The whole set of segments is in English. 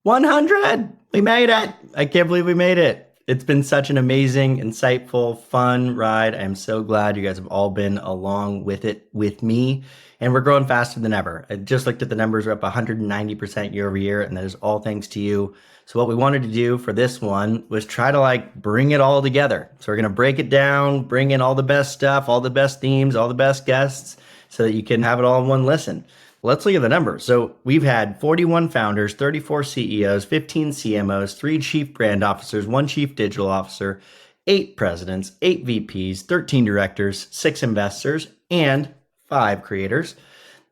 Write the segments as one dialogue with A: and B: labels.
A: 100! We made it! I can't believe we made it. It's been such an amazing, insightful, fun ride. I'm so glad you guys have all been along with it with me. And we're growing faster than ever. I just looked at the numbers. We're up 190% year over year, and that is all thanks to you. So what we wanted to do for this one was try to bring it all together. So we're going to break it down, bring in all the best stuff, all the best themes, all the best guests, so that you can have it all in one listen. Let's look at the numbers. So we've had 41 founders, 34 CEOs, 15 CMOs, 3 chief brand officers, 1 chief digital officer, 8 presidents, 8 VPs, 13 directors, 6 investors, and 5 creators.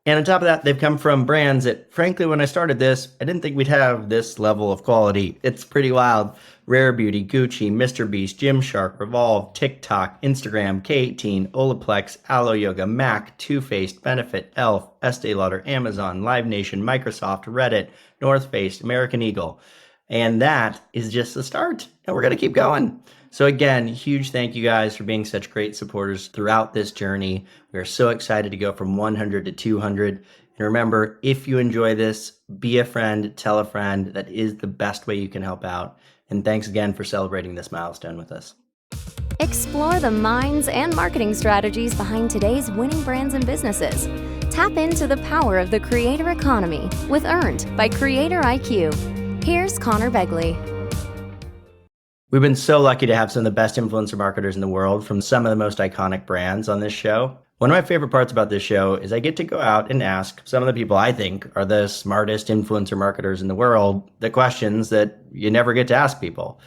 A: And on top of that, they've come from brands that, frankly, when I started this, I didn't think we'd have this level of quality. It's pretty wild. Rare Beauty, Gucci, Mr. Beast, Gymshark, Revolve, TikTok, Instagram, K18, Olaplex, Aloe Yoga, Mac, Too Faced, Benefit, E.L.F, Estee Lauder, Amazon, Live Nation, Microsoft, Reddit, North Face, American Eagle. And that is just the start. And we're going to keep going. So again, huge thank you guys for being such great supporters throughout this journey. We are so excited to go from 100 to 200. And remember, if you enjoy this, be a friend, tell a friend. That is the best way you can help out. And thanks again for celebrating this milestone with us.
B: Explore the minds and marketing strategies behind today's winning brands and businesses. Tap into the power of the creator economy with Earned by Creator IQ. Here's Connor Begley.
A: We've been so lucky to have some of the best influencer marketers in the world from some of the most iconic brands on this show. One of my favorite parts about this show is I get to go out and ask some of the people I think are the smartest influencer marketers in the world the questions that you never get to ask people.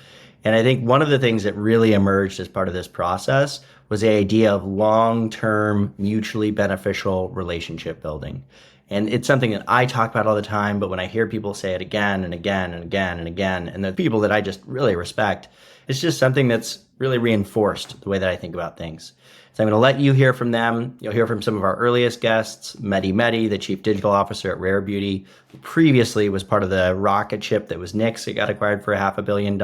A: And I think one of the things that really emerged as part of this process was the idea of long-term, mutually beneficial relationship building. And it's something that I talk about all the time, but when I hear people say it again and again and again and again, and the people that I just really respect, it's just something that's really reinforced the way that I think about things. So I'm going to let you hear from them. You'll hear from some of our earliest guests, Mehdi, the Chief Digital Officer at Rare Beauty, who previously was part of the rocket ship that was Nix. It got acquired for $500 million,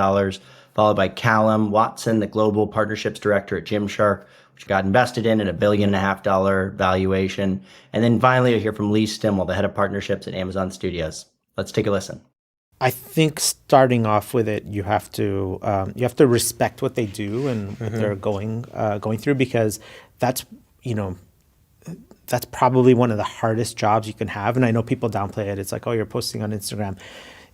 A: followed by Calum Watson, the Global Partnerships Director at Gymshark, which got invested in at $1.5 billion valuation. And then finally, you'll hear from Lee Stimmel, the Head of Partnerships at Amazon Studios. Let's take a listen.
C: I think starting off with it, you have to respect what they do and what they're going through, because that's probably one of the hardest jobs you can have. And I know people downplay it. It's like, oh, you're posting on Instagram.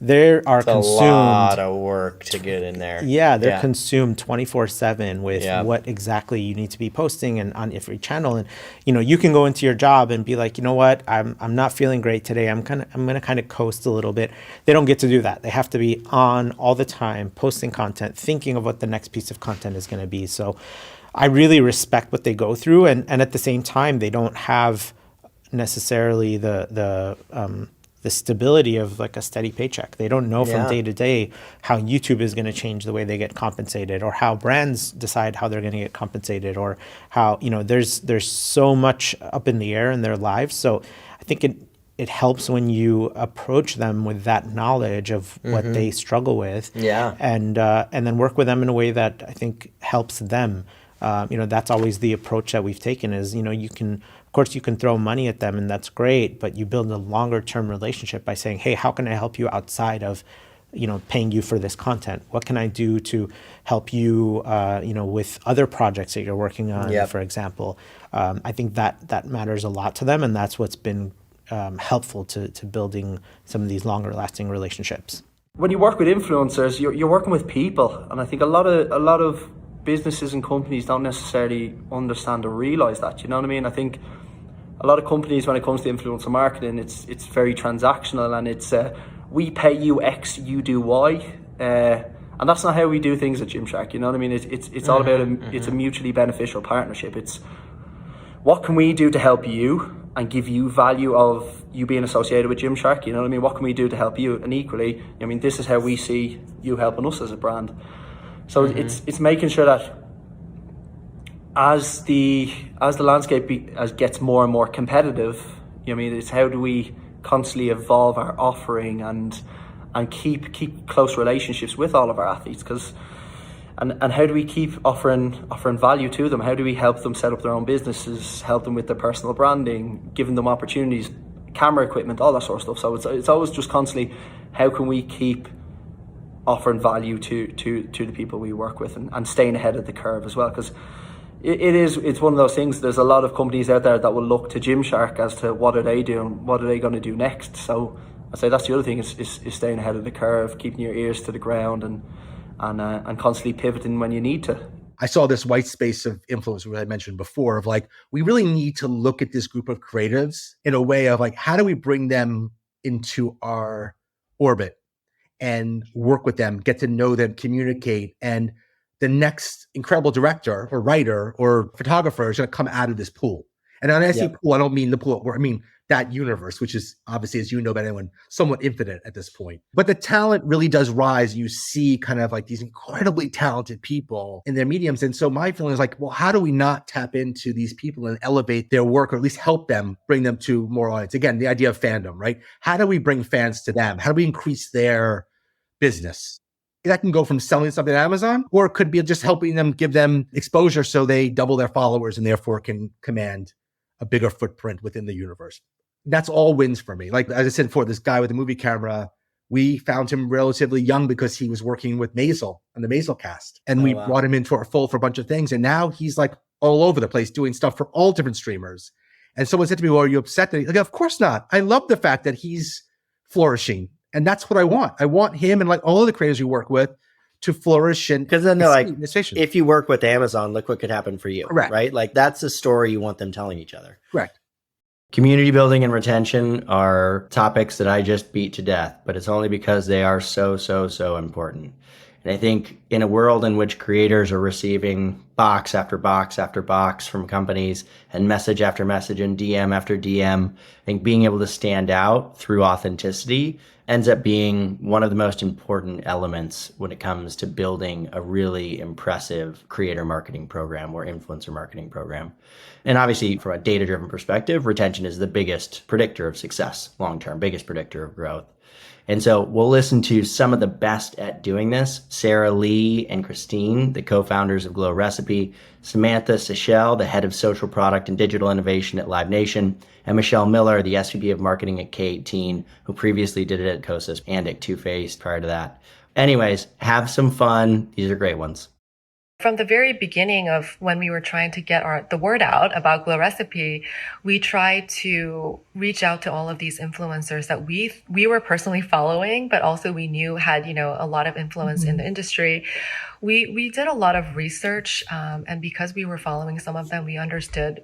C: They are consumed.
D: A lot of work to get in there.
C: Yeah, they're consumed 24/7 with what exactly you need to be posting and on every channel. And you can go into your job and be like, you know what, I'm not feeling great today. I'm gonna kind of coast a little bit. They don't get to do that. They have to be on all the time, posting content, thinking of what the next piece of content is going to be. So I really respect what they go through, and at the same time, they don't have necessarily the stability of like a steady paycheck. They don't know from day to day how YouTube is going to change the way they get compensated, or how brands decide how they're going to get compensated, or how, there's so much up in the air in their lives. So I think it helps when you approach them with that knowledge of what they struggle with, and then work with them in a way that I think helps them. That's always the approach that we've taken is, of course, you can throw money at them and that's great, but you build a longer term relationship by saying, hey, how can I help you outside of, paying you for this content? What can I do to help you, with other projects that you're working on, for example? I think that matters a lot to them, and that's what's been helpful to building some of these longer lasting relationships.
E: When you work with influencers, you're working with people, and I think a lot of businesses and companies don't necessarily understand or realize that. You know what I mean? I think a lot of companies, when it comes to influencer marketing, it's very transactional, and it's we pay you X, you do Y, and that's not how we do things at Gymshark. You know what I mean? It's all about it's a mutually beneficial partnership. It's what can we do to help you and give you value of you being associated with Gymshark. You know what I mean? What can we do to help you? And equally, this is how we see you helping us as a brand. So it's making sure that as the landscape gets more and more competitive, it's how do we constantly evolve our offering and keep close relationships with all of our athletes, and how do we keep offering value to them? How do we help them set up their own businesses, help them with their personal branding, giving them opportunities, camera equipment, all that sort of stuff. So it's always just constantly, how can we keep offering value to the people we work with, and staying ahead of the curve as well, because it's one of those things. There's a lot of companies out there that will look to Gymshark as to what are they doing, what are they going to do next. So I'd say that's the other thing, is staying ahead of the curve, keeping your ears to the ground, and constantly pivoting when you need to.
F: I saw this white space of influence, which I mentioned before, of like, we really need to look at this group of creatives in a way of like, how do we bring them into our orbit and work with them, get to know them, communicate, and the next incredible director or writer or photographer is going to come out of this pool. And when I say pool, I don't mean the pool, I mean that universe, which is obviously, as you know better than anyone, somewhat infinite at this point. But the talent really does rise. You see kind of like these incredibly talented people in their mediums. And so my feeling is like, well, how do we not tap into these people and elevate their work, or at least help them bring them to more audience? Again, the idea of fandom, right? How do we bring fans to them? How do we increase their business? That can go from selling something on Amazon, or it could be just helping them, give them exposure so they double their followers and therefore can command a bigger footprint within the universe. That's all wins for me. Like, as I said before, this guy with the movie camera, we found him relatively young because he was working with Maisel on the Maisel cast. And we brought him into our fold for a bunch of things. And now he's like all over the place doing stuff for all different streamers. And someone said to me, well, are you upset that like, of course not. I love the fact that he's flourishing. And that's what I want. I want him and like all of the creators we work with to flourish. And
A: because then they're like, if you work with Amazon, look what could happen for you.
F: Correct.
A: Right? Like, that's the story you want them telling each other.
F: Correct.
A: Community building and retention are topics that I just beat to death, but it's only because they are so, so, so important. And I think in a world in which creators are receiving box after box after box from companies and message after message and DM after DM, I think being able to stand out through authenticity ends up being one of the most important elements when it comes to building a really impressive creator marketing program or influencer marketing program. And obviously, from a data-driven perspective, retention is the biggest predictor of success long-term, biggest predictor of growth. And so we'll listen to some of the best at doing this: Sarah Lee and Christine, the co-founders of Glow Recipe; Samantha Sichel, the head of social product and digital innovation at Live Nation; and Michelle Miller, the SVP of marketing at K18, who previously did it at Kosas and at Two Faced prior to that. Anyways, have some fun. These are great ones.
G: From the very beginning of when we were trying to get the word out about Glow Recipe, we tried to reach out to all of these influencers that we were personally following, but also we knew had, a lot of influence in the industry. We did a lot of research, and because we were following some of them, we understood,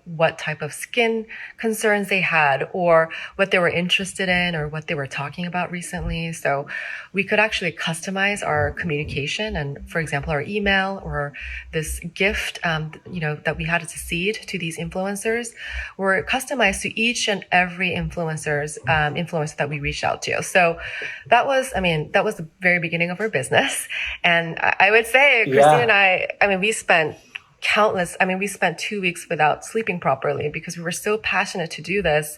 G: what type of skin concerns they had, or what they were interested in, or what they were talking about recently. So we could actually customize our communication, and for example, our email or this gift, that we had to seed to these influencers were customized to each and every influencer that we reached out to. So that was the very beginning of our business. And I would say, Christine and I we spent we spent 2 weeks without sleeping properly because we were so passionate to do this.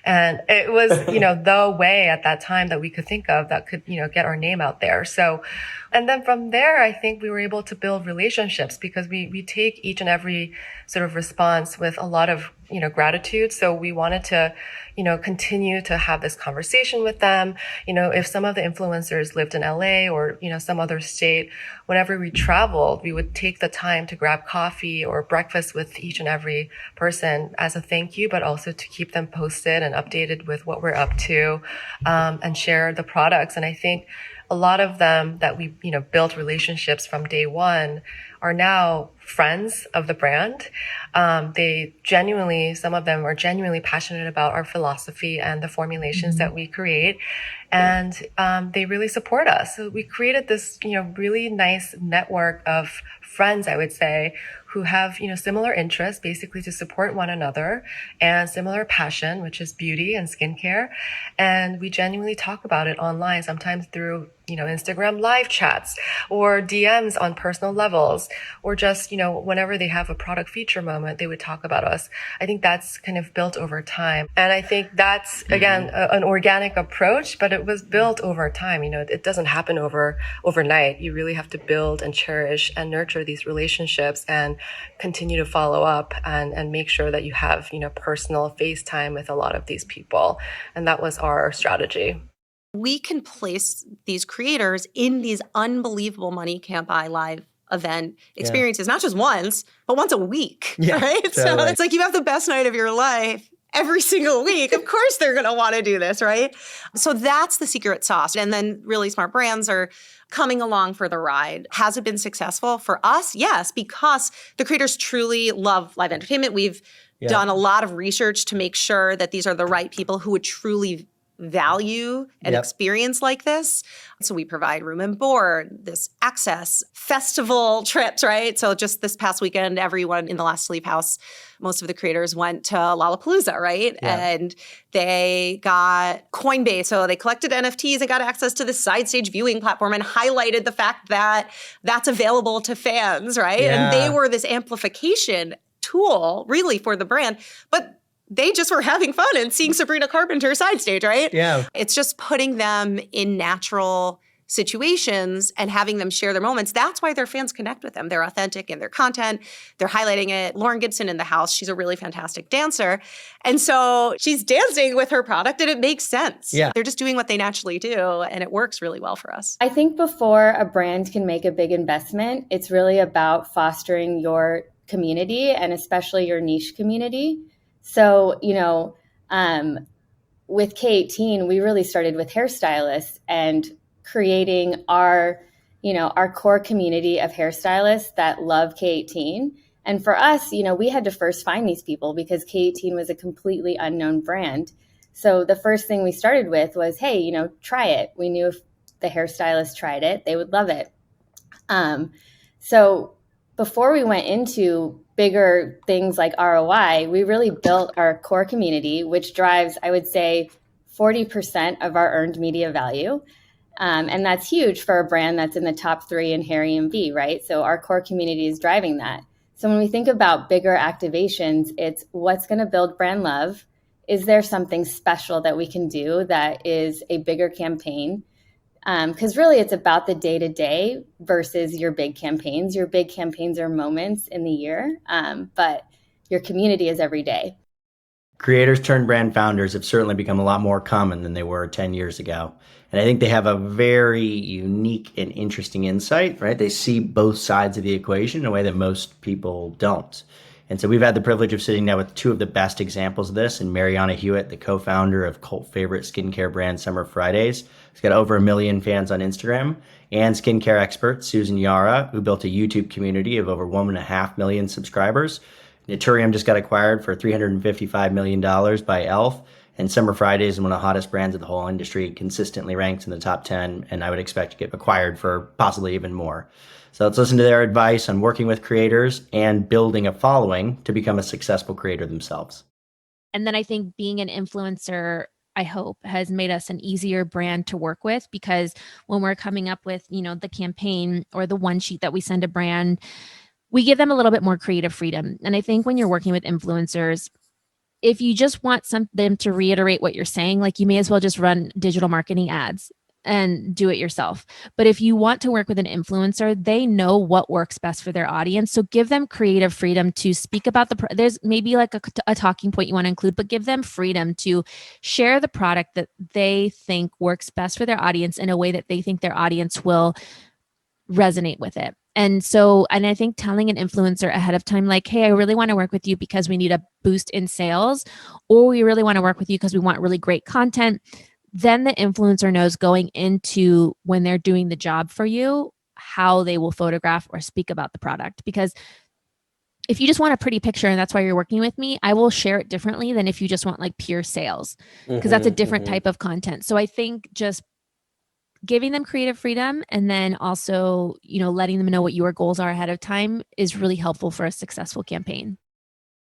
G: And it was, the way at that time that we could think of that could, get our name out there. So, and then from there, I think we were able to build relationships because we take each and every sort of response with a lot of, gratitude. So we wanted to, continue to have this conversation with them. If some of the influencers lived in LA or, some other state, whenever we traveled, we would take the time to grab coffee or breakfast with each and every person as a thank you, but also to keep them posted and updated with what we're up to, and share the products. And I think a lot of them that we, built relationships from day one are now friends of the brand. Some of them are genuinely passionate about our philosophy and the formulations that we create. And they really support us. So we created this, really nice network of friends, I would say, who have, similar interests, basically to support one another, and similar passion, which is beauty and skincare. And we genuinely talk about it online, sometimes through, Instagram live chats or DMs on personal levels, or just, whenever they have a product feature moment, they would talk about us. I think that's kind of built over time. And I think that's, again, an organic approach, but it was built over time. It doesn't happen overnight. You really have to build and cherish and nurture these relationships and continue to follow up and make sure that you have, personal FaceTime with a lot of these people. And that was our strategy.
H: we can place these creators in these unbelievable money can't buy live event experiences, not just once, but once a week, right? Totally. So it's like you have the best night of your life every single week. Of course they're going to want to do this, right? So that's the secret sauce. And then really smart brands are coming along for the ride. Has it been successful for us? Yes, because the creators truly love live entertainment. We've done a lot of research to make sure that these are the right people who would truly value an experience like this. So we provide room and board, this access, festival trips, right? So just this past weekend, everyone in the Last Sleep House, most of the creators went to Lollapalooza, right? And they got Coinbase. So they collected NFTs and got access to the side stage viewing platform and highlighted the fact that that's available to fans, right? And they were this amplification tool really for the brand. But they just were having fun and seeing Sabrina Carpenter side stage, right? Yeah. It's just putting them in natural situations and having them share their moments. That's why their fans connect with them. They're authentic in their content. They're highlighting it. Lauren Gibson in the house, she's a really fantastic dancer. And so she's dancing with her product and it makes sense. Yeah. They're just doing what they naturally do and it works really well for us.
I: I think before a brand can make a big investment, it's really about fostering your community and especially your niche community. So, with K18, we really started with hairstylists and creating our core community of hairstylists that love K18. And for us, we had to first find these people because K18 was a completely unknown brand. So the first thing we started with was, hey, try it. We knew if the hairstylists tried it, they would love it. So before we went into bigger things like ROI, we really built our core community, which drives, I would say, 40% of our earned media value. And that's huge for a brand that's in the top 3 in hair EMV, right? So our core community is driving that. So when we think about bigger activations, it's what's going to build brand love. Is there something special that we can do that is a bigger campaign? Because really it's about the day-to-day versus your big campaigns. Your big campaigns are moments in the year, but your community is every day.
A: Creators turned brand founders have certainly become a lot more common than they were 10 years ago. And I think they have a very unique and interesting insight, right? They see both sides of the equation in a way that most people don't. And so we've had the privilege of sitting down with 2 of the best examples of this, and Marianna Hewitt, the co-founder of cult favorite skincare brand Summer Fridays. She's got over 1 million fans on Instagram, and skincare expert Susan Yara, who built a YouTube community of over 1.5 million subscribers. Naturium just got acquired for $355 million by E.L.F. And Summer Fridays is one of the hottest brands of the whole industry, consistently ranked in the top 10, and I would expect to get acquired for possibly even more. So let's listen to their advice on working with creators and building a following to become a successful creator themselves.
J: And then I think being an influencer, I hope, has made us an easier brand to work with, because when we're coming up with, the campaign or the one sheet that we send a brand, we give them a little bit more creative freedom. And I think when you're working with influencers, if you just want them to reiterate what you're saying, like you may as well just run digital marketing ads and do it yourself. But if you want to work with an influencer, they know what works best for their audience. So give them creative freedom to speak about there's maybe like a talking point you want to include, but give them freedom to share the product that they think works best for their audience in a way that they think their audience will resonate with it. And I think telling an influencer ahead of time, like, hey, I really want to work with you because we need a boost in sales, or we really want to work with you because we want really great content. Then the influencer knows going into when they're doing the job for you, how they will photograph or speak about the product. Because if you just want a pretty picture and that's why you're working with me, I will share it differently than if you just want like pure sales, because that's a different type of content. So I think just giving them creative freedom and then also, letting them know what your goals are ahead of time is really helpful for a successful campaign.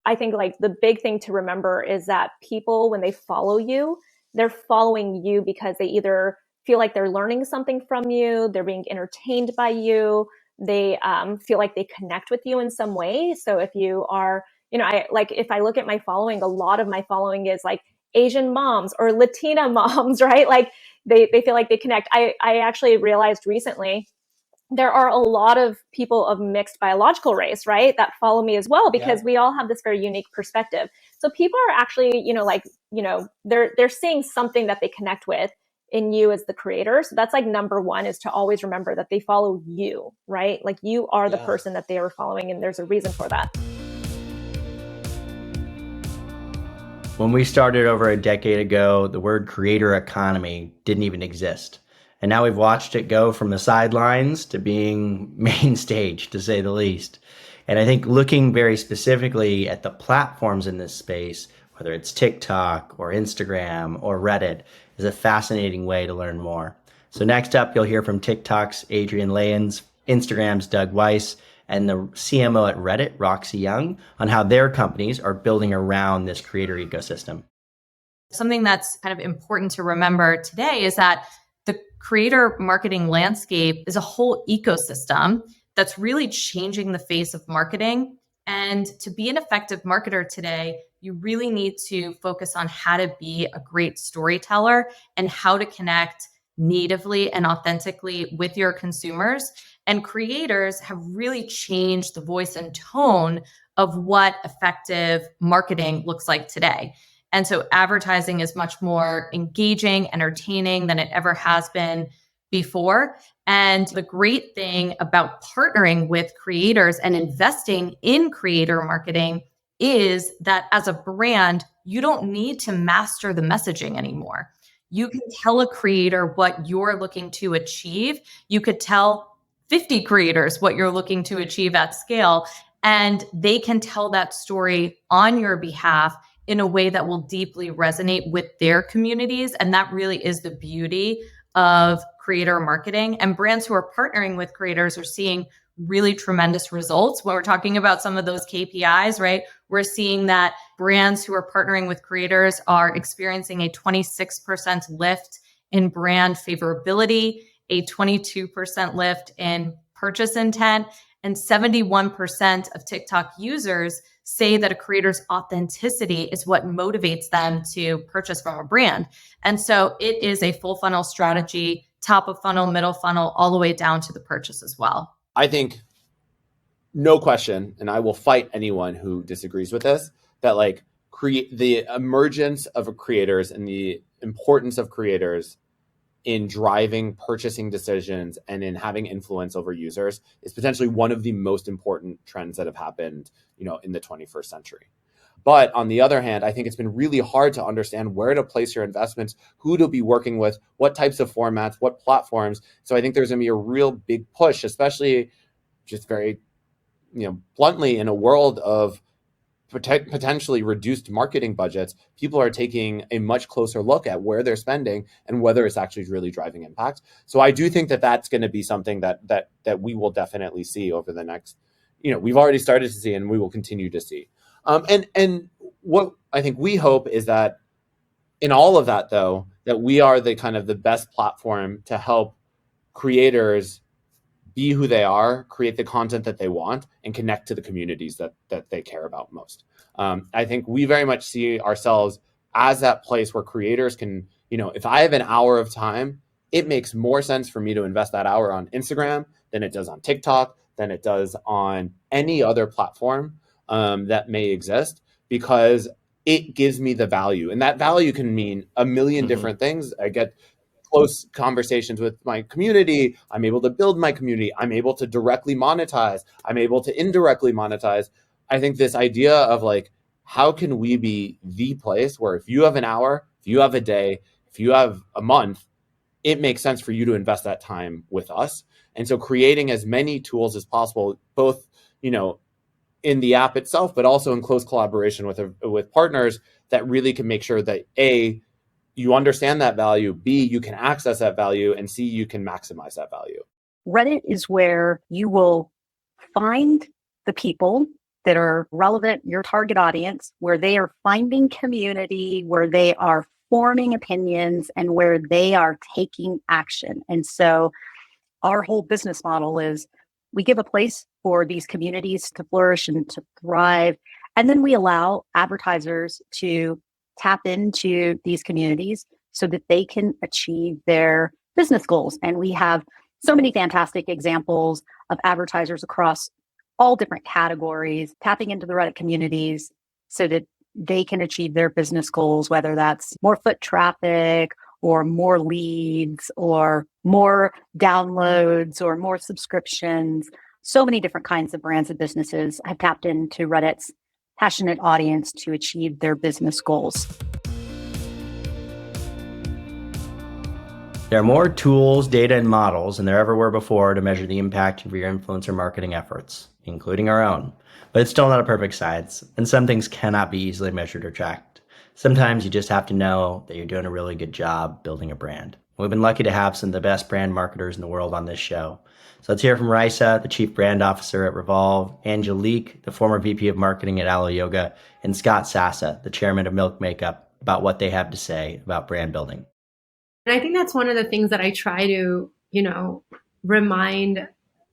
K: I think like the big thing to remember is that people, when they follow you, they're following you because they either feel like they're learning something from you, they're being entertained by you, they feel like they connect with you in some way. So if you are, if I look at my following, a lot of my following is like Asian moms or Latina moms, right? Like they feel like they connect. I actually realized recently there are a lot of people of mixed biological race, right, that follow me as well, because we all have this very unique perspective. So people are actually, they're seeing something that they connect with in you as the creator. So that's like number one, is to always remember that they follow you, right? Like you are the person that they are following, and there's a reason for that.
A: When we started over a decade ago, the word creator economy didn't even exist. And now we've watched it go from the sidelines to being main stage, to say the least. And I think looking very specifically at the platforms in this space, whether it's TikTok or Instagram or Reddit, is a fascinating way to learn more. So next up, you'll hear from TikTok's Adrian Layens, Instagram's Doug Weiss, and the CMO at Reddit, Roxy Young, on how their companies are building around this creator ecosystem.
L: Something that's kind of important to remember today is that the creator marketing landscape is a whole ecosystem that's really changing the face of marketing. And to be an effective marketer today, you really need to focus on how to be a great storyteller and how to connect natively and authentically with your consumers. And creators have really changed the voice and tone of what effective marketing looks like today. And so advertising is much more engaging, entertaining than it ever has been before. And the great thing about partnering with creators and investing in creator marketing is that as a brand, you don't need to master the messaging anymore. You can tell a creator what you're looking to achieve. You could tell 50 creators what you're looking to achieve at scale, and they can tell that story on your behalf in a way that will deeply resonate with their communities. And that really is the beauty of creator marketing. And brands who are partnering with creators are seeing really tremendous results. When we're talking about some of those KPIs, right? We're seeing that brands who are partnering with creators are experiencing a 26% lift in brand favorability, a 22% lift in purchase intent, and 71% of TikTok users say that a creator's authenticity is what motivates them to purchase from a brand. And so it is a full funnel strategy, top of funnel, middle funnel, all the way down to the purchase as well.
M: I think no question, and I will fight anyone who disagrees with this, that like create the emergence of creators and the importance of creators in driving purchasing decisions and in having influence over users is potentially one of the most important trends that have happened, in the 21st century. But on the other hand, I think it's been really hard to understand where to place your investments, who to be working with, what types of formats, what platforms. So I think there's going to be a real big push, especially just very, bluntly, in a world of potentially reduced marketing budgets. People are taking a much closer look at where they're spending and whether it's actually really driving impact. So I do think that that's going to be something that we will definitely see over the next, we've already started to see and we will continue to see. And what I think we hope is that in all of that, though, that we are the kind of the best platform to help creators be who they are, create the content that they want, and connect to the communities that they care about most. I think we very much see ourselves as that place where creators can, if I have an hour of time, it makes more sense for me to invest that hour on Instagram than it does on TikTok, than it does on any other platform that may exist, because it gives me the value. And that value can mean a million different things. I get close conversations with my community. I'm able to build my community. I'm able to directly monetize. I'm able to indirectly monetize. I think this idea of like, how can we be the place where if you have an hour, if you have a day, if you have a month, it makes sense for you to invest that time with us. And so creating as many tools as possible, both, in the app itself, but also in close collaboration with partners that really can make sure that A, you understand that value, B, you can access that value, and C, you can maximize that value.
N: Reddit is where you will find the people that are relevant, your target audience, where they are finding community, where they are forming opinions, and where they are taking action. And so our whole business model is we give a place for these communities to flourish and to thrive. And then we allow advertisers to tap into these communities so that they can achieve their business goals. And we have so many fantastic examples of advertisers across all different categories tapping into the Reddit communities so that they can achieve their business goals, whether that's more foot traffic or more leads or more downloads or more subscriptions. So many different kinds of brands and businesses have tapped into Reddit's passionate audience to achieve their business goals.
A: There are more tools, data, and models than there ever were before to measure the impact of your influencer marketing efforts, including our own. But it's still not a perfect science, and some things cannot be easily measured or tracked. Sometimes you just have to know that you're doing a really good job building a brand. We've been lucky to have some of the best brand marketers in the world on this show. So let's hear from Raissa, the Chief Brand Officer at Revolve, Angelic, the former VP of Marketing at Aloe Yoga, and Scott Sassa, the Chairman of Milk Makeup, about what they have to say about brand building.
O: And I think that's one of the things that I try to, remind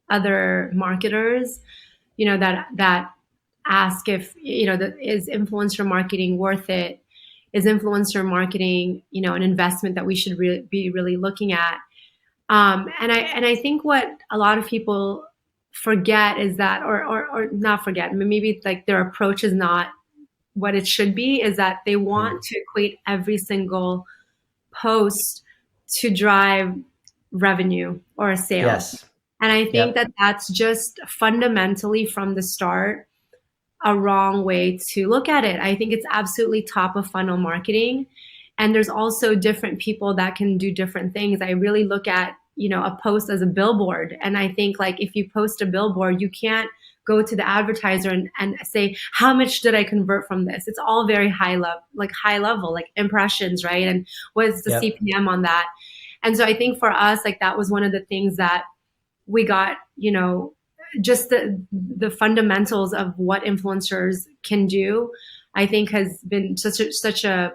O: other marketers, that ask if, is influencer marketing worth it? Is influencer marketing, an investment that we should be really looking at? And I think what a lot of people forget is that, or not forget, maybe like their approach is not what it should be, is that they want to equate every single post to drive revenue or sales.
A: Yes.
O: And I think that that's just fundamentally from the start a wrong way to look at it. I think it's absolutely top of funnel marketing. And there's also different people that can do different things. I really look at, a post as a billboard. And I think like if you post a billboard, you can't go to the advertiser and say, how much did I convert from this? It's all very high level, like impressions, right? And what's the CPM on that? And so I think for us, like that was one of the things that we got, just the fundamentals of what influencers can do, I think has been such a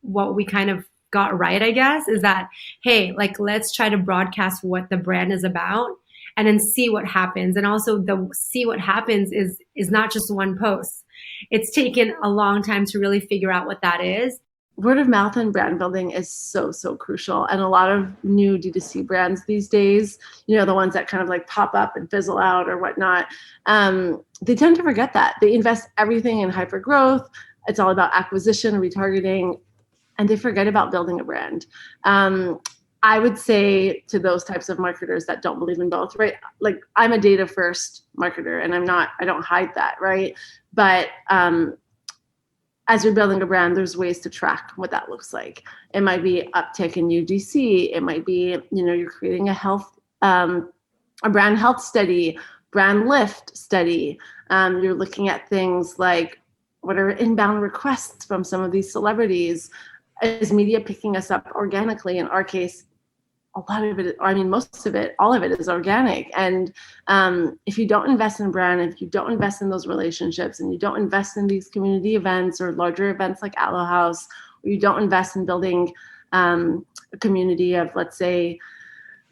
O: what we kind of got right, I guess, is that, hey, like, let's try to broadcast what the brand is about and then see what happens. And also the see what happens is not just one post. It's taken a long time to really figure out what that is.
P: Word of mouth and brand building is so crucial. And a lot of new D2C brands these days, the ones that kind of like pop up and fizzle out or whatnot, they tend to forget that. They invest everything in hyper growth. It's all about acquisition, retargeting, and they forget about building a brand. I would say to those types of marketers that don't believe in both, right? Like I'm a data first marketer and I don't hide that, right? But as you're building a brand, there's ways to track what that looks like. It might be uptick in UGC. It might be, you're creating a brand health study, brand lift study. You're looking at things like what are inbound requests from some of these celebrities? Is media picking us up organically? In our case, a lot of it, most of it, all of it is organic. And if you don't invest in brand, if you don't invest in those relationships, and you don't invest in these community events or larger events like Aloe House, or you don't invest in building a community of, let's say,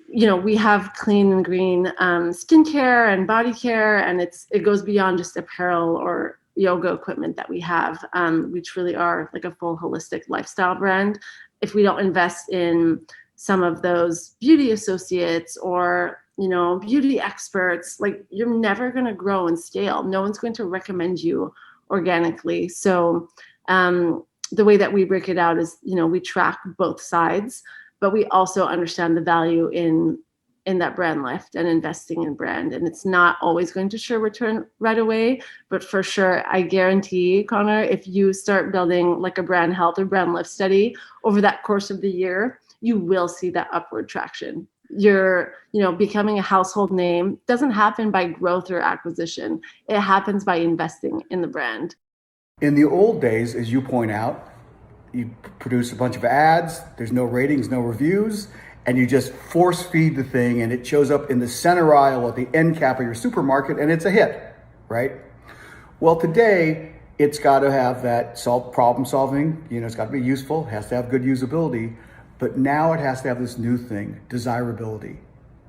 P: we have clean and green skincare and body care, and it goes beyond just apparel or yoga equipment that we have, which really are like a full holistic lifestyle brand. If we don't invest in some of those beauty associates or, beauty experts, like you're never going to grow and scale. No one's going to recommend you organically. So the way that we break it out is, we track both sides, but we also understand the value in that brand lift and investing in brand. And it's not always going to show return right away, but for sure, I guarantee, Connor, if you start building like a brand health or brand lift study over that course of the year, you will see that upward traction. You're, becoming a household name doesn't happen by growth or acquisition. It happens by investing in the brand.
Q: In the old days, as you point out, you produce a bunch of ads, there's no ratings, no reviews, and you just force feed the thing and it shows up in the center aisle at the end cap of your supermarket and it's a hit, right? Well, today it's got to have that problem solving, it's got to be useful, it has to have good usability, but now it has to have this new thing, desirability,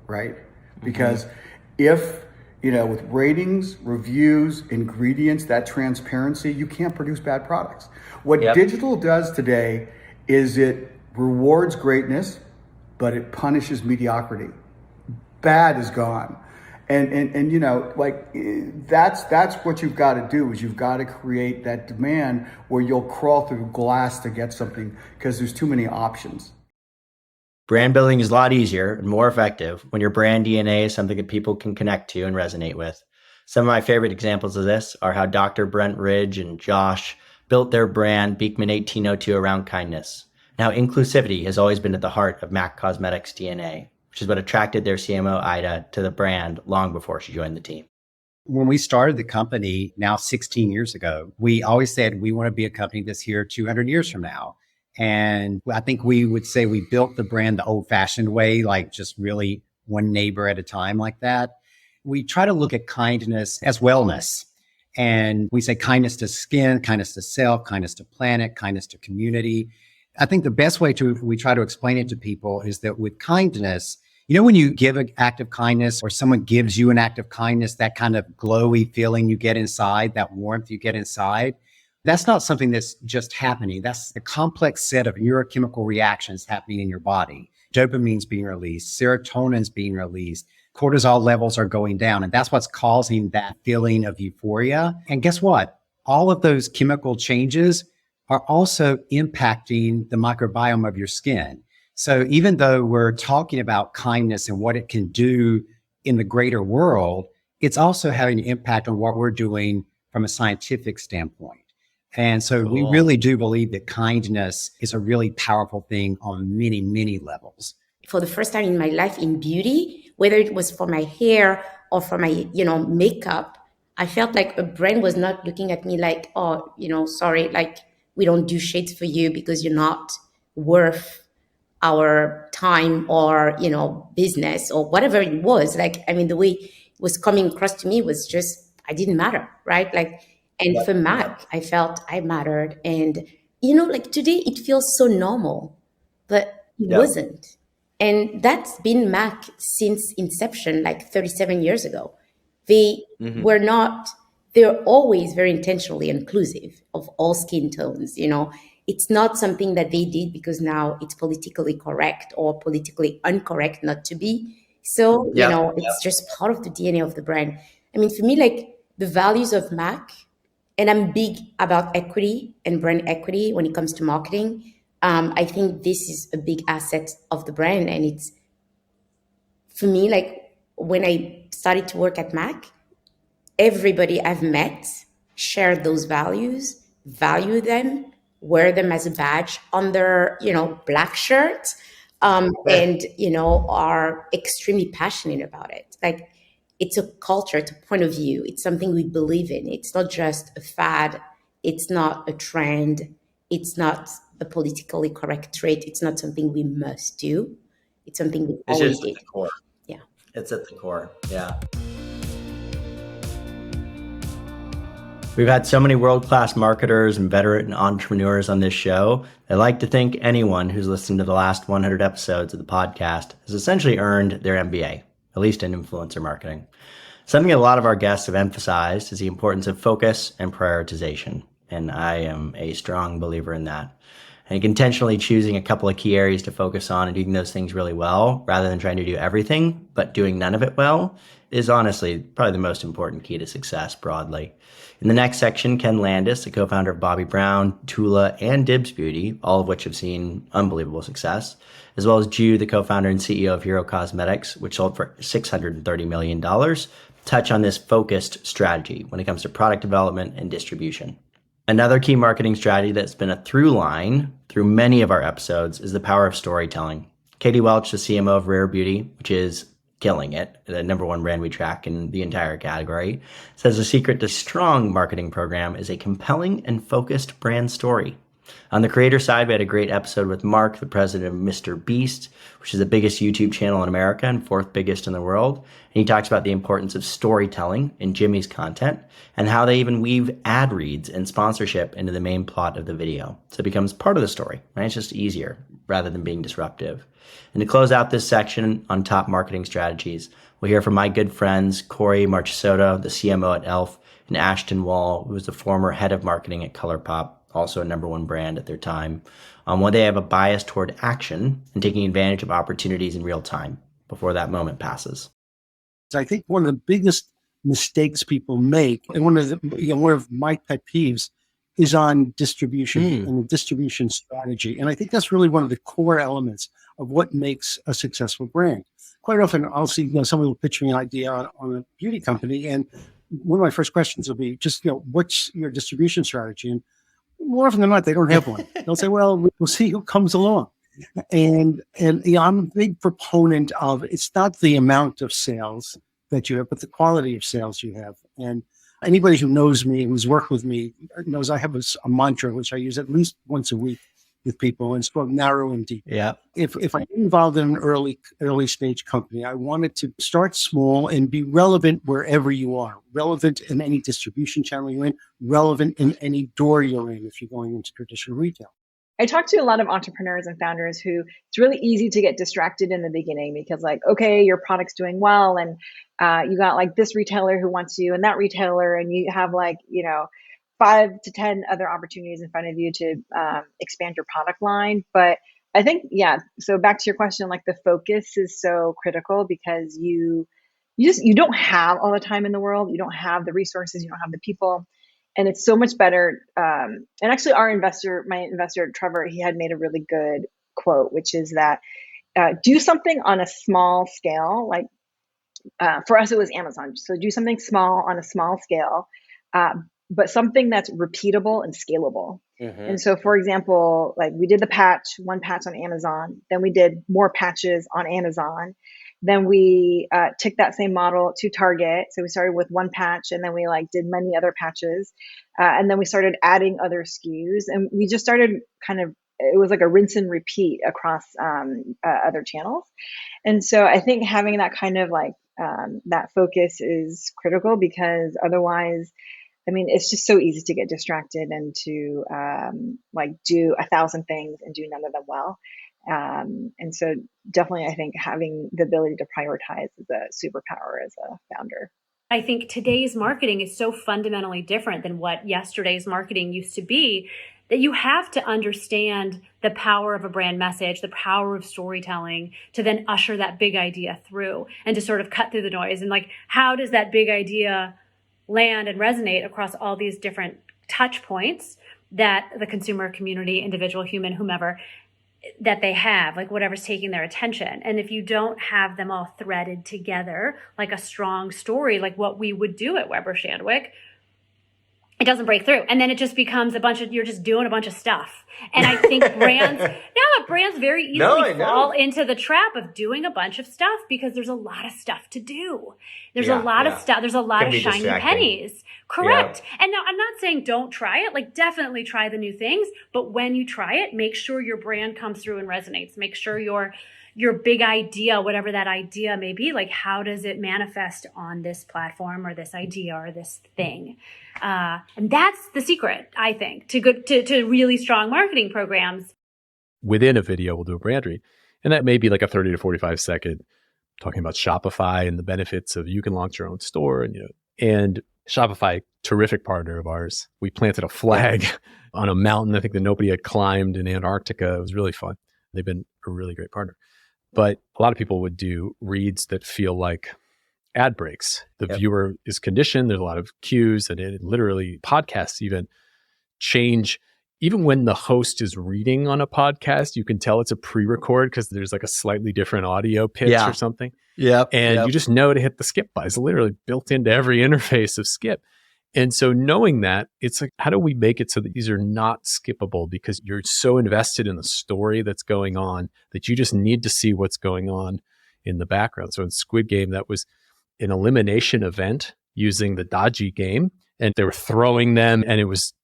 Q: right? Because if, with ratings, reviews, ingredients, that transparency, you can't produce bad products. What digital does today is it rewards greatness, but it punishes mediocrity. Bad is gone. And you know, like that's what you've got to do, is you've got to create that demand where you'll crawl through glass to get something, because there's too many options.
A: Brand building is a lot easier and more effective when your brand DNA is something that people can connect to and resonate with. Some of my favorite examples of this are how Dr. Brent Ridge and Josh built their brand Beekman 1802 around kindness. Now, inclusivity has always been at the heart of MAC Cosmetics DNA, which is what attracted their CMO, Aïda, to the brand long before she joined the team.
R: When we started the company now 16 years ago, we always said we want to be a company that's here 200 years from now. And I think we would say we built the brand the old-fashioned way, like just really one neighbor at a time like that. We try to look at kindness as wellness. And we say kindness to skin, kindness to self, kindness to planet, kindness to community. I think the best way we try to explain it to people is that with kindness, you know, when you give an act of kindness or someone gives you an act of kindness, that kind of glowy feeling you get inside, that warmth you get inside, that's not something that's just happening. That's a complex set of neurochemical reactions happening in your body. Dopamine's being released, serotonin's being released, cortisol levels are going down, and that's what's causing that feeling of euphoria. And guess what? All of those chemical changes are also impacting the microbiome of your skin. So even though we're talking about kindness and what it can do in the greater world, it's also having an impact on what we're doing from a scientific standpoint. And so we really do believe that kindness is a really powerful thing on many, many levels.
S: For the first time in my life in beauty, whether it was for my hair or for my, makeup, I felt like a brand was not looking at me like, oh, sorry, like we don't do shades for you because you're not worth our time or, business or whatever it was. Like, I mean, the way it was coming across to me was just, I didn't matter, right? Like, and for Mac, I felt I mattered. And, like today it feels so normal, but it wasn't. And that's been Mac since inception, like 37 years ago. They were not, they're always very intentionally inclusive of all skin tones, It's not something that they did because now it's politically correct or politically incorrect not to be. So, it's just part of the DNA of the brand. I mean, for me, like the values of Mac, and I'm big about equity and brand equity when it comes to marketing. I think this is a big asset of the brand. And it's, for me, like when I started to work at Mac, everybody I've met shared those values, value them, wear them as a badge on their, black shirt, and, are extremely passionate about it. Like, it's a culture, it's a point of view. It's something we believe in. It's not just a fad. It's not a trend. It's not a politically correct trait. It's not something we must do. It's something we always did.
A: At the core.
S: Yeah.
A: It's at the core. Yeah. We've had so many world-class marketers and veteran entrepreneurs on this show. I like to think anyone who's listened to the last 100 episodes of the podcast has essentially earned their MBA, at least in influencer marketing. Something a lot of our guests have emphasized is the importance of focus and prioritization. And I am a strong believer in that. And intentionally choosing a couple of key areas to focus on and doing those things really well, rather than trying to do everything, but doing none of it well, is honestly probably the most important key to success broadly. In the next section, Ken Landis, the co-founder of Bobbi Brown, Tula, and DIBS Beauty, all of which have seen unbelievable success, as well as JuE, the co-founder and CEO of Hero Cosmetics, which sold for $630 million, touch on this focused strategy when it comes to product development and distribution. Another key marketing strategy that's been a through line through many of our episodes is the power of storytelling. Katie Welch, the CMO of Rare Beauty, which is killing it, the number one brand we track in the entire category, says the secret to strong marketing program is a compelling and focused brand story. On the creator side, we had a great episode with Marc, the president of Mr. Beast, which is the biggest YouTube channel in America and fourth biggest in the world. And he talks about the importance of storytelling in Jimmy's content and how they even weave ad reads and sponsorship into the main plot of the video. So it becomes part of the story, right? It's just easier rather than being disruptive. And to close out this section on top marketing strategies, we'll hear from my good friends, Corey Marchesotto, the CMO at E.L.F, and Ashton Wall, who was the former head of marketing at ColourPop, also a number one brand at their time, on why they have a bias toward action and taking advantage of opportunities in real time before that moment passes.
T: I think one of the biggest mistakes people make, and one of my pet peeves, is on distribution and the distribution strategy. And I think that's really one of the core elements of what makes a successful brand. Quite often I'll see, someone will pitch me an idea on a beauty company, and one of my first questions will be just, what's your distribution strategy? And more often than not, they don't have one. They'll say, well, we'll see who comes along. And I'm a big proponent of, it's not the amount of sales that you have, but the quality of sales you have. And anybody who knows me, who's worked with me, knows I have a mantra, which I use at least once a week with people, and it's called narrow and deep.
A: Yeah.
T: If I'm involved in an early stage company, I wanted to start small and be relevant wherever you are, relevant in any distribution channel you're in, relevant in any door you're in if you're going into traditional retail.
U: I talk to a lot of entrepreneurs and founders who it's really easy to get distracted in the beginning because okay, your product's doing well and you got this retailer who wants you and that retailer, and you have 5 to 10 other opportunities in front of you to expand your product line. But I think, so back to your question, the focus is so critical because you don't have all the time in the world. You don't have the resources, you don't have the people. And it's so much better. And actually my investor, Trevor, he had made a really good quote, which is that do something on a small scale. For us, it was Amazon. So do something small on a small scale, but something that's repeatable and scalable. Mm-hmm. And so, for example, we did one patch on Amazon, then we did more patches on Amazon. Then we took that same model to Target. So we started with one patch, and then we did many other patches. And then we started adding other SKUs, and we just started it was a rinse and repeat across other channels. And so I think having that that focus is critical, because otherwise, it's just so easy to get distracted and to do 1,000 things and do none of them well. And so definitely, I think having the ability to prioritize is a superpower as a founder.
V: I think today's marketing is so fundamentally different than what yesterday's marketing used to be, that you have to understand the power of a brand message, the power of storytelling, to then usher that big idea through and to sort of cut through the noise. And how does that big idea land and resonate across all these different touch points that the consumer, community, individual, human, whomever, that they have, whatever's taking their attention. And if you don't have them all threaded together, a strong story, like what we would do at Weber Shandwick, it doesn't break through. And then it just becomes you're just doing a bunch of stuff. And I think brands very easily fall into the trap of doing a bunch of stuff because there's a lot of stuff to do. There's a lot of stuff. There's a lot of shiny pennies. Correct. Yeah. And now I'm not saying don't try it. Definitely try the new things. But when you try it, make sure your brand comes through and resonates. Make sure your big idea, whatever that idea may be, how does it manifest on this platform or this idea or this thing? And that's the secret, I think, to really strong marketing programs.
W: Within a video, we'll do a brand read. And that may be a 30 to 45 second talking about Shopify and the benefits of you can launch your own store. And Shopify, terrific partner of ours. We planted a flag on a mountain, I think, that nobody had climbed in Antarctica. It was really fun. They've been a really great partner. But a lot of people would do reads that feel like ad breaks. The viewer is conditioned. There's a lot of cues, and it literally, podcasts even change. Even when the host is reading on a podcast, you can tell it's a pre-record because there's a slightly different audio pitch or something. Yeah. And you just know to hit the skip button. It's literally built into every interface of Skip. And so knowing that, it's how do we make it so that these are not skippable, because you're so invested in the story that's going on that you just need to see what's going on in the background. So in Squid Game, that was an elimination event using the dodgy game, and they were throwing them, and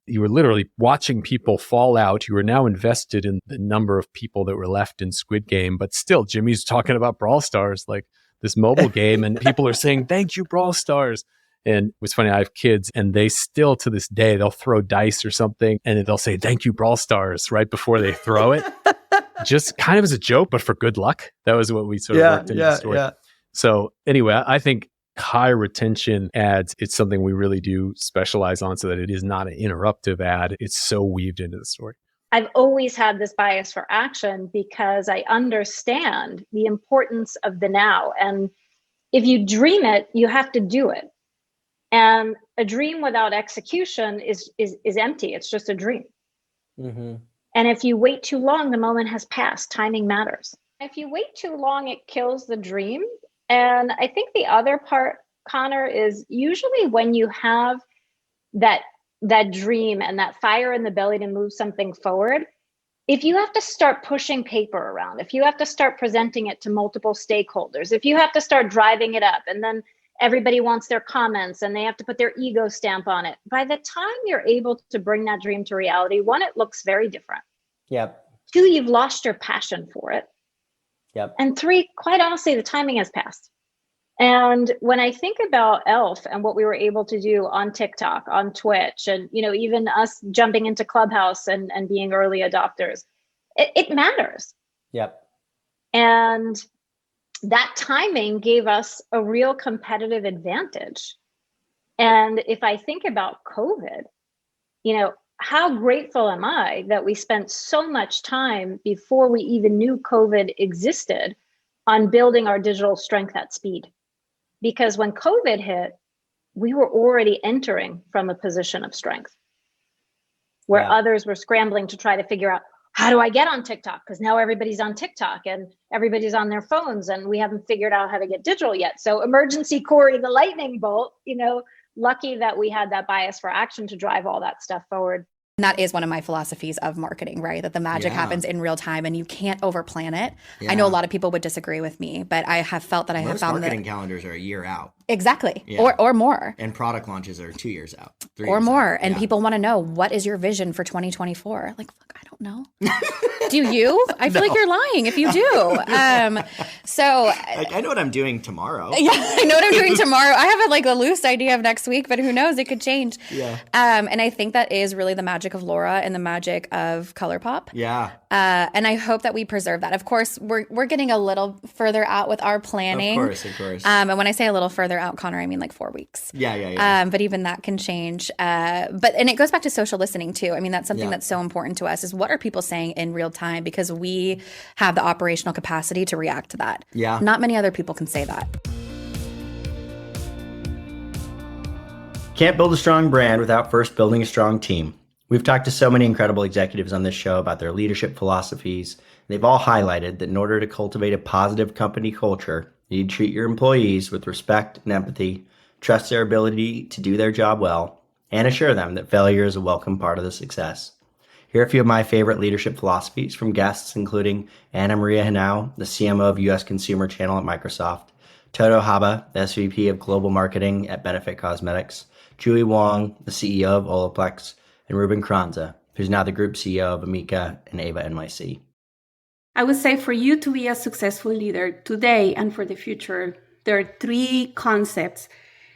W: you were literally watching people fall out. You were now invested in the number of people that were left in Squid Game, but still Jimmy's talking about Brawl Stars, this mobile game, and people are saying, thank you, Brawl Stars. And it's funny, I have kids, and they still, to this day, they'll throw dice or something, and they'll say, thank you, Brawl Stars, right before they throw it. Just kind of as a joke, but for good luck. That was what we sort of worked into the story. Yeah. So anyway, I think high retention ads, it's something we really do specialize on so that it is not an interruptive ad. It's so weaved into the story.
X: I've always had this bias for action because I understand the importance of the now. And if you dream it, you have to do it. And a dream without execution is empty. It's just a dream.
A: Mm-hmm.
X: And if you wait too long, the moment has passed. Timing matters. If you wait too long, it kills the dream. And I think the other part, Connor, is usually when you have that dream and that fire in the belly to move something forward, if you have to start pushing paper around, if you have to start presenting it to multiple stakeholders, if you have to start driving it up, and then everybody wants their comments and they have to put their ego stamp on it, by the time you're able to bring that dream to reality, one, it looks very different.
A: Yep.
X: Two, you've lost your passion for it.
A: Yep.
X: And three, quite honestly, the timing has passed. And when I think about E.L.F. and what we were able to do on TikTok, on Twitch, and even us jumping into Clubhouse and being early adopters, it matters.
A: Yep.
X: And that timing gave us a real competitive advantage. And if I think about COVID, how grateful am I that we spent so much time before we even knew COVID existed on building our digital strength at speed. Because when COVID hit, we were already entering from a position of strength where others were scrambling to try to figure out, how do I get on TikTok? Because now everybody's on TikTok and everybody's on their phones and we haven't figured out how to get digital yet. So emergency Corey, the lightning bolt, lucky that we had that bias for action to drive all that stuff forward.
B: And that is one of my philosophies of marketing, right? That the magic happens in real time and you can't overplan it. I know a lot of people would disagree with me, but I have felt that I have found that
A: marketing calendars are a year out.
B: Exactly. Or more.
A: And product launches are 2 years out. 3
B: or
A: years
B: more.
A: out.
B: And people want to know, what is your vision for 2024? Like, fuck, I don't know. Do you? I feel like you're lying if you do. So
A: I know what I'm doing tomorrow.
B: Yeah, I know what I'm doing tomorrow. I have a loose idea of next week, but who knows? It could change.
A: Yeah.
B: And I think that is really the magic of Laura and the magic of ColourPop.
A: Yeah.
B: And I hope that we preserve that. Of course, we're getting a little further out with our planning.
A: Of course.
B: And when I say a little further out, Connor, I mean like 4 weeks.
A: Yeah.
B: But even that can change. And it goes back to social listening too. I mean, that's something that's so important to us, is what are people saying in real time, because we have the operational capacity to react to that.
A: Yeah.
B: Not many other people can say that.
A: Can't build a strong brand without first building a strong team. We've talked to so many incredible executives on this show about their leadership philosophies. They've all highlighted that in order to cultivate a positive company culture, you need to treat your employees with respect and empathy, trust their ability to do their job well, and assure them that failure is a welcome part of the success. Here are a few of my favorite leadership philosophies from guests, including Anna Maria Henao, the CMO of U.S. Consumer Channel at Microsoft, Toto Haba, the SVP of Global Marketing at Benefit Cosmetics, JuE Wong, the CEO of Olaplex, and Ruben Kranza, who's now the Group CEO of Amica and Ava NYC.
C: I would say for you to be a successful leader today and for the future, there are 3 concepts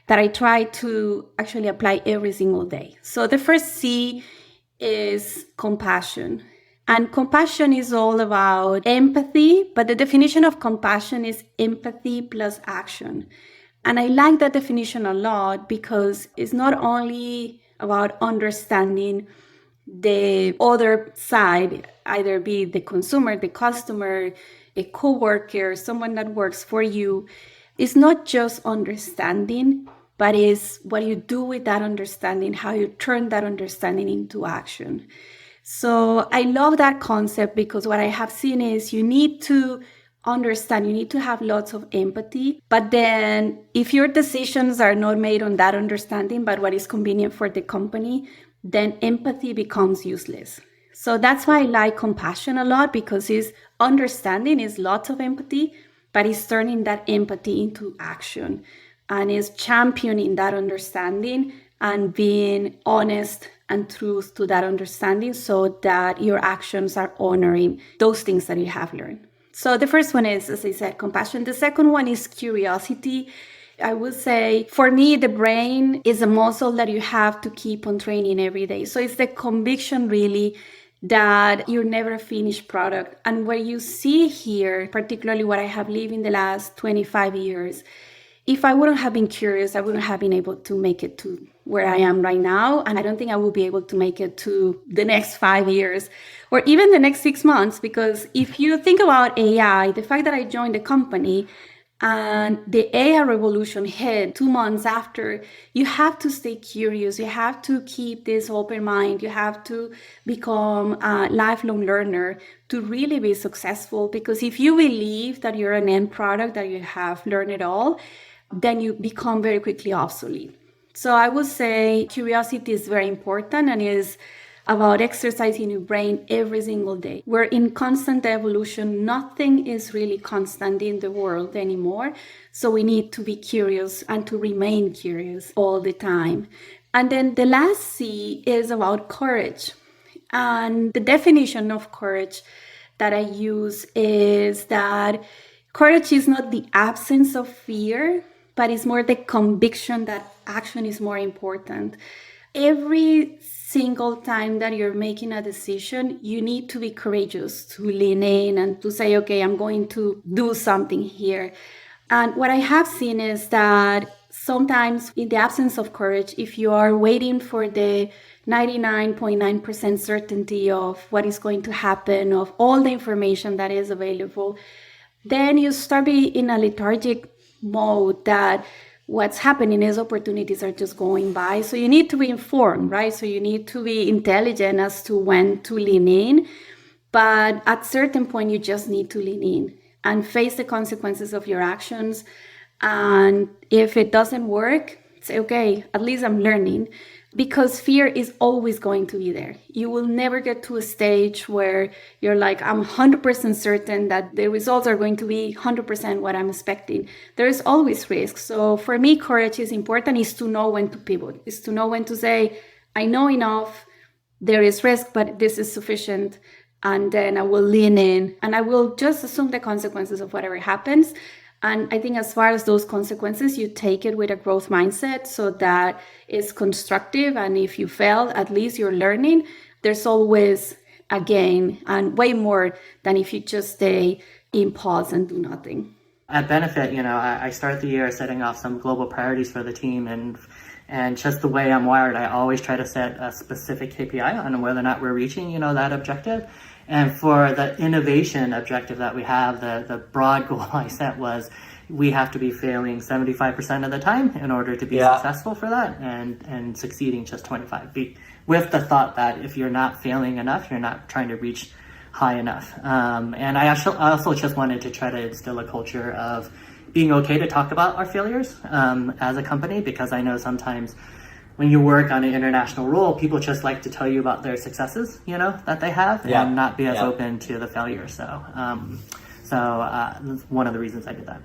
C: that I try to actually apply every single day. So the first C is compassion. And compassion is all about empathy, but the definition of compassion is empathy plus action. And I like that definition a lot because it's not only about understanding the other side, either be the consumer, the customer, a coworker, someone that works for you. It's not just understanding, but it's what you do with that understanding, how you turn that understanding into action. So I love that concept because what I have seen is you need to understand, you need to have lots of empathy, but then if your decisions are not made on that understanding, but what is convenient for the company, then empathy becomes useless. So that's why I like compassion a lot, because it's understanding is lots of empathy, but it's turning that empathy into action and is championing that understanding and being honest and truth to that understanding so that your actions are honoring those things that you have learned. So the first one is, as I said, compassion. The second one is curiosity. I would say, for me, the brain is a muscle that you have to keep on training every day. So it's the conviction, really, that you're never a finished product. And what you see here, particularly what I have lived in the last 25 years, if I wouldn't have been curious, I wouldn't have been able to make it to where I am right now. And I don't think I will be able to make it to the next 5 years or even the next 6 months. Because if you think about AI, the fact that I joined the company and the AI revolution hit 2 months after, you have to stay curious. You have to keep this open mind. You have to become a lifelong learner to really be successful. Because if you believe that you're an end product, that you have learned it all, then you become very quickly obsolete. So I would say curiosity is very important and is about exercising your brain every single day. We're in constant evolution. Nothing is really constant in the world anymore. So we need to be curious and to remain curious all the time. And then the last C is about courage. And the definition of courage that I use is that courage is not the absence of fear, but it's more the conviction that action is more important. Every single time that you're making a decision, you need to be courageous, to lean in and to say, okay, I'm going to do something here. And what I have seen is that sometimes in the absence of courage, if you are waiting for the 99.9% certainty of what is going to happen, of all the information that is available, then you start being in a lethargic mode that what's happening is opportunities are just going by. So you need to be informed, right? So you need to be intelligent as to when to lean in. But at a certain point, you just need to lean in and face the consequences of your actions. And if it doesn't work, say, okay, at least I'm learning. Because fear is always going to be there. You will never get to a stage where you're like, I'm 100% certain that the results are going to be 100% what I'm expecting. There is always risk. So for me, courage is important, is to know when to pivot, is to know when to say, I know enough, there is risk, but this is sufficient. And then I will lean in and I will just assume the consequences of whatever happens. And I think as far as those consequences, you take it with a growth mindset so that it's constructive. And if you fail, at least you're learning. There's always a gain and way more than if you just stay in pause and do nothing.
D: At Benefit, I start the year setting off some global priorities for the team. And just the way I'm wired, I always try to set a specific KPI on whether or not we're reaching, that objective. And for the innovation objective that we have, the broad goal I set was we have to be failing 75% of the time in order to be successful for that and succeeding just 25. With the thought that if you're not failing enough, you're not trying to reach high enough. And I also just wanted to try to instill a culture of being okay to talk about our failures as a company, because I know sometimes when you work on an international role, people just like to tell you about their successes, that they have, and not be as open to the failure. So that's one of the reasons I did that.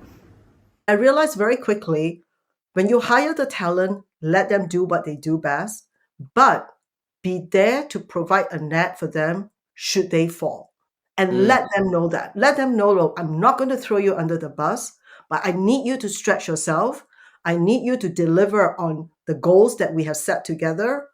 E: I realized very quickly, when you hire the talent, let them do what they do best, but be there to provide a net for them should they fall. And let them know that. Let them know, look, I'm not going to throw you under the bus, but I need you to stretch yourself. I need you to deliver on the goals that we have set together.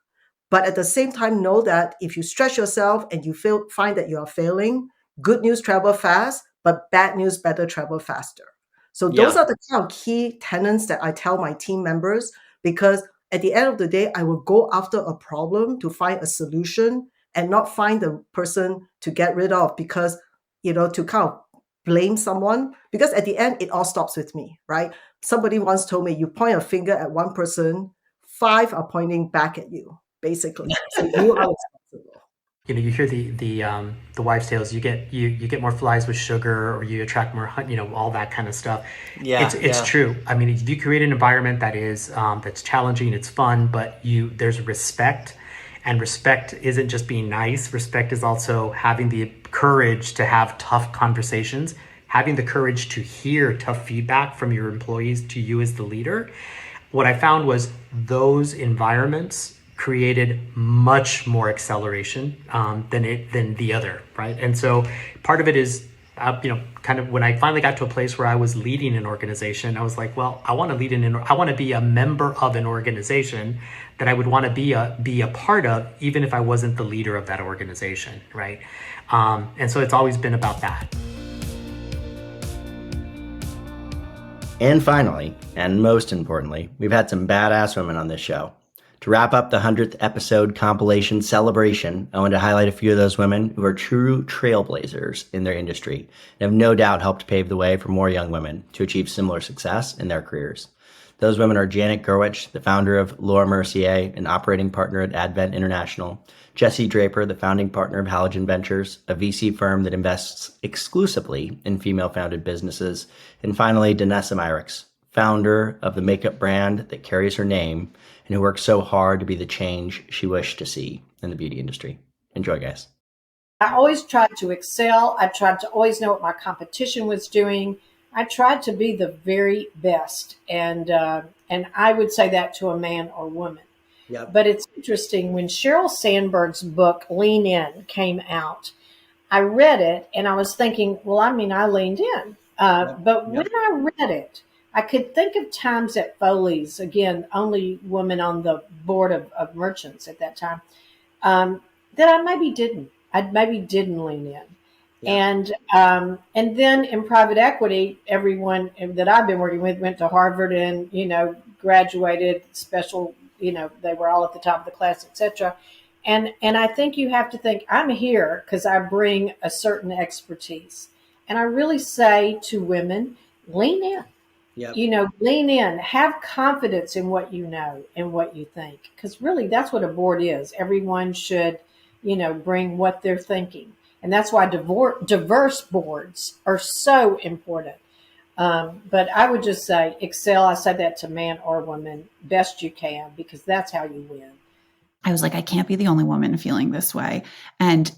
E: But at the same time, know that if you stretch yourself and you find that you are failing, good news travel fast, but bad news better travel faster. So those are the kind of key tenets that I tell my team members, because at the end of the day, I will go after a problem to find a solution and not find the person to get rid of because, to kind of blame someone, because at the end, it all stops with me, right? Somebody once told me, you point a finger at one person, 5 are pointing back at you, basically. So you are responsible.
F: You hear the wives' tales. You get more flies with sugar, or you attract more, all that kind of stuff. It's true. I mean, if you create an environment that is that's challenging, it's fun, but there's respect, and respect isn't just being nice. Respect is also having the courage to have tough conversations, having the courage to hear tough feedback from your employees to you as the leader. What I found was those environments created much more acceleration than the other, right? And so part of it is, kind of when I finally got to a place where I was leading an organization, I was like, well, I want to be a member of an organization that I would want to be a part of, even if I wasn't the leader of that organization, right? And so it's always been about that.
A: And finally, and most importantly, we've had some badass women on this show. To wrap up the 100th episode compilation celebration, I want to highlight a few of those women who are true trailblazers in their industry and have no doubt helped pave the way for more young women to achieve similar success in their careers. Those women are Janet Gerwich, the founder of Laura Mercier and operating partner at Advent International, Jessie Draper, the founding partner of Halogen Ventures, a VC firm that invests exclusively in female-founded businesses, and finally, Danessa Myricks, founder of the makeup brand that carries her name and who worked so hard to be the change she wished to see in the beauty industry. Enjoy, guys.
G: I always tried to excel. I tried to always know what my competition was doing. I tried to be the very best. And I would say that to a man or woman.
A: Yep.
G: But it's interesting, when Sheryl Sandberg's book, Lean In, came out, I read it and I was thinking, well, I leaned in. But when I read it, I could think of times at Foley's, again, only woman on the board of merchants at that time, that I maybe didn't. I maybe didn't lean in. Yeah. And then in private equity, everyone that I've been working with went to Harvard and, graduated special, they were all at the top of the class, etc. And I think you have to think, I'm here because I bring a certain expertise. And I really say to women, lean in. Yep. Lean in, have confidence in what you know and what you think. Because really, that's what a board is. Everyone should, bring what they're thinking. And that's why diverse boards are so important. But I would just say, excel. I say that to man or woman, best you can, because that's how you win.
H: I was like, I can't be the only woman feeling this way. And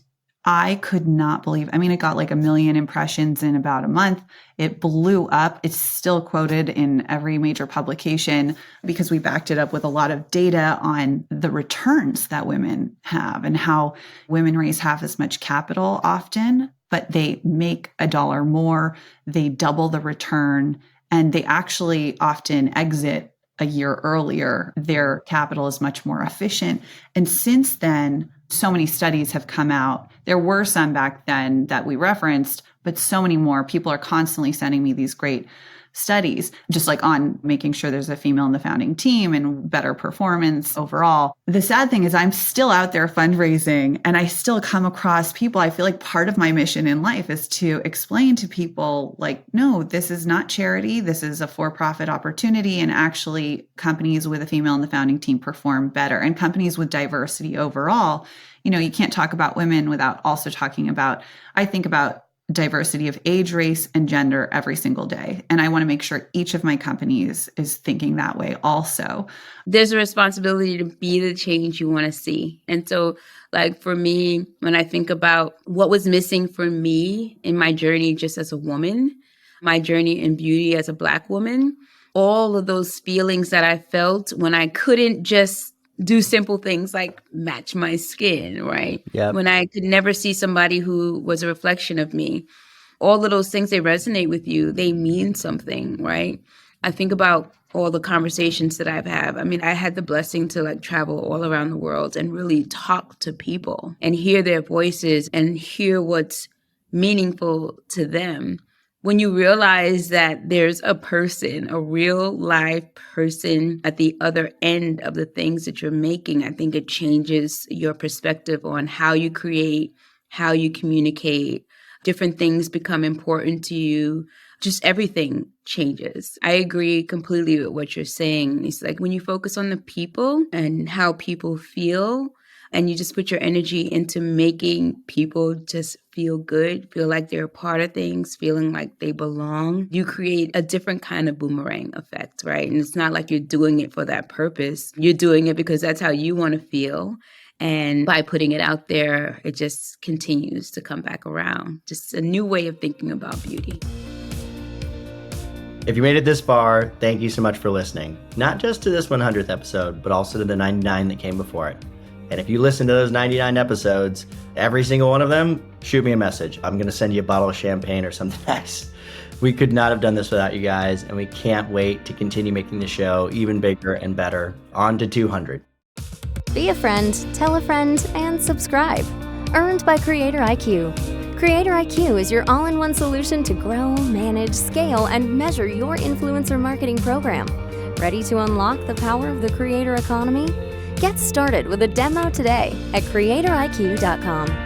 H: I could not believe, it got like 1 million impressions in about a month. It blew up. It's still quoted in every major publication because we backed it up with a lot of data on the returns that women have and how women raise half as much capital often, but they make $1 more, they double the return, and they actually often exit a year earlier. Their capital is much more efficient. And since then, so many studies have come out. There were some back then that we referenced, but so many more. People are constantly sending me these great studies, just like on making sure there's a female in the founding team and better performance overall. The sad thing is I'm still out there fundraising and I still come across people. I feel like part of my mission in life is to explain to people like, no, this is not charity. This is a for-profit opportunity. And actually companies with a female in the founding team perform better, and companies with diversity overall. You can't talk about women without also talking about, I think about diversity of age, race, and gender every single day. And I want to make sure each of my companies is thinking that way also.
I: There's a responsibility to be the change you want to see. And so, like for me, when I think about what was missing for me in my journey just as a woman, my journey in beauty as a Black woman, all of those feelings that I felt when I couldn't just do simple things like match my skin, right?
A: Yep.
I: When I could never see somebody who was a reflection of me. All of those things, they resonate with you. They mean something, right? I think about all the conversations that I've had. I had the blessing to travel all around the world and really talk to people and hear their voices and hear what's meaningful to them. When you realize that there's a person, a real live person at the other end of the things that you're making, I think it changes your perspective on how you create, how you communicate. Different things become important to you. Just everything changes. I agree completely with what you're saying. It's like when you focus on the people and how people feel, and you just put your energy into making people just feel good, feel like they're a part of things, feeling like they belong, you create a different kind of boomerang effect, right? And it's not like you're doing it for that purpose. You're doing it because that's how you want to feel. And by putting it out there, it just continues to come back around. Just a new way of thinking about beauty.
A: If you made it this far, thank you so much for listening. Not just to this 100th episode, but also to the 99 that came before it. And if you listen to those 99 episodes, every single one of them, shoot me a message. I'm going to send you a bottle of champagne or something nice. We could not have done this without you guys, and we can't wait to continue making the show even bigger and better. On to 200.
J: Be a friend, tell a friend, and subscribe. Earned by Creator IQ. Creator IQ is your all-in-one solution to grow, manage, scale, and measure your influencer marketing program. Ready to unlock the power of the creator economy? Get started with a demo today at creatoriq.com.